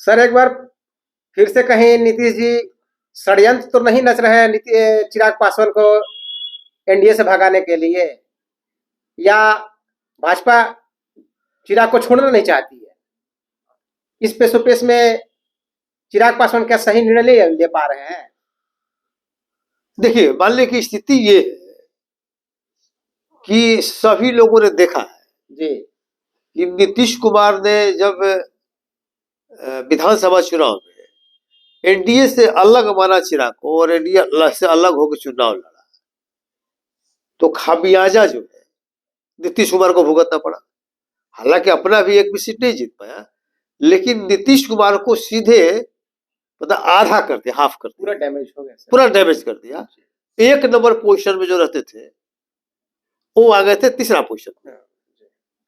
Sir एक बार फिर से कहीं नीतीश जी षड्यंत्र तो नहीं रच रहे हैं चिराग पासवान को एनडीए से भगाने के लिए, या भाजपा चिराग को छोड़ना नहीं चाहती है? इस पेशोपेश में चिराग पासवान क्या सही निर्णय ले पा रहे हैं? देखिए, मान लीजिए कि स्थिति ये है कि सभी लोगों ने देखा है जी कि नीतीश कुमार ने जब विधानसभा चुनाव में एनडीए से अलग माना चिराग को और एनडीए से अलग होकर चुनाव लड़ा, तो खामियाजा जो है नीतीश कुमार को भुगतना पड़ा। हालांकि अपना भी एक भी सीट नहीं जीत पाया, लेकिन नीतीश कुमार को सीधे मतलब आधा कर दिया, हाफ कर दिया, पूरा डैमेज हो गया सर। पूरा डैमेज कर दिया। एक नंबर पोजीशन में जो रहते थे वो आ गए थे तीसरा पोजीशन में,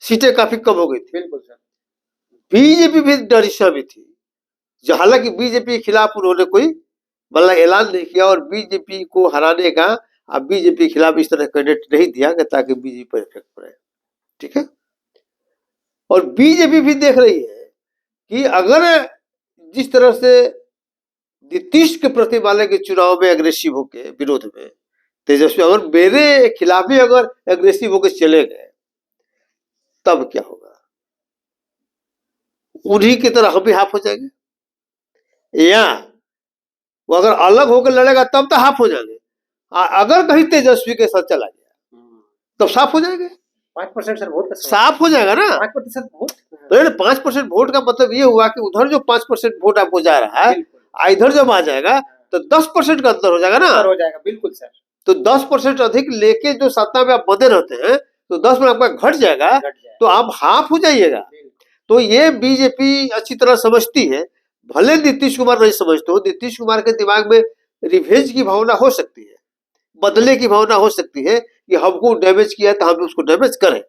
सीटें काफी कम हो गई थी। बिल्कुल सर। बीजेपी भी डरिशा में थी, जो हालांकि बीजेपी के खिलाफ उन्होंने कोई मतलब ऐलान नहीं किया और बीजेपी को हराने का अब बीजेपी के खिलाफ इस तरह कैंडिडेट नहीं दिया कि ताकि बीजेपी पर इफेक्ट पड़े, ठीक है। और बीजेपी भी देख रही है कि अगर जिस तरह से नीतीश के प्रति वाले के चुनाव में एग्रेसिव होके विरोध में तेजस्वी अगर मेरे खिलाफ ही अगर एग्रेसिव होकर चले गए तब क्या होगा? उन्हीं की तरह हम भी हाफ हो जाएंगे, या वो अगर अलग होकर लड़ेगा तब तो हाफ हो जाएंगे। अगर कहीं तेजस्वी के साथ चला गया तब साफ हो जाएंगे। 5% सर वोट साफ हो जाएगा ना। 5% वोट, तो 5% वोट का मतलब ये हुआ कि उधर जो 5% वोट आपको जा रहा है इधर जब आ जाएगा तो 10% का अंतर हो जाएगा ना। हो जाएगा, बिल्कुल सर। तो 10% अधिक लेके जो सत्ता में आप बंधे रहते हैं तो 10 में आपका घट जाएगा, तो आप हाफ हो जाइएगा। तो ये बीजेपी अच्छी तरह समझती है, भले नीतीश कुमार नहीं समझते हो। नीतीश कुमार के दिमाग में रिवेंज की भावना हो सकती है, बदले की भावना हो सकती है कि हमको डैमेज किया तो हम उसको डैमेज करें,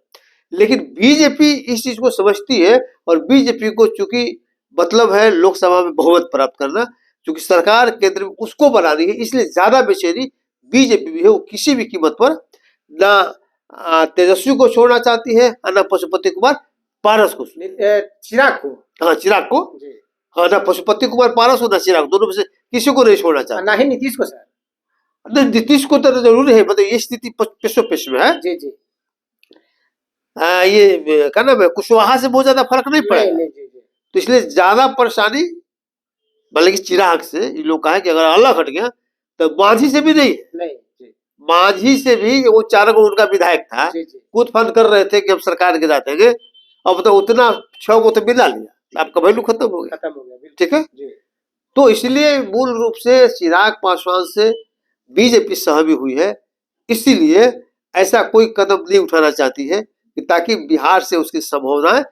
लेकिन बीजेपी इस चीज को समझती है और बीजेपी को चूंकि मतलब है लोकसभा में बहुमत प्राप्त करना, चूंकि सरकार केंद्र में उसको बनानी है, इसलिए ज्यादा बेचैनी बीजेपी भी है। वो किसी भी कीमत पर ना तेजस्वी को छोड़ना चाहती है और ना पशुपति कुमार पारस को, चिराग को, हाँ चिराग को, हाँ ना पशुपति कुमार पारस हो ना चिराग, दोनों में से किसी को नहीं छोड़ना चाहता, ना ही नीतीश को सर। नहीं नीतीश को तो जरूर है, मतलब ये स्थिति पेशो पेश में है। जी जी। ये क्या नाम है, कुशवाहा से बहुत ज्यादा फर्क नहीं पड़ेगा, तो इसलिए ज्यादा परेशानी बल्कि चिराग से इन लोग कहा कि अगर अलग हट गया तो मांझी से भी नहीं, मांझी से भी वो 4 गो उनका विधायक था, कूद फांद कर रहे थे कि हम सरकार गिरा देंगे, अब तो उतना 6 गो तो मिला लिया, आपका वैल्यू खत्म हो गया, ठीक है। तो इसलिए मूल रूप से चिराग पासवान से बीजेपी सहमी हुई है, इसीलिए ऐसा कोई कदम नहीं उठाना चाहती है कि ताकि बिहार से उसकी संभावनाएं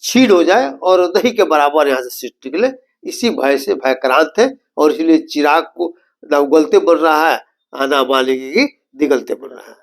छीन हो जाए और नहीं के बराबर यहाँ से सीट निकले। इसी भय से भयक्रांत है और इसलिए चिराग को ना उगलते बन रहा है ना मालेगी कि निगलते बन रहा है।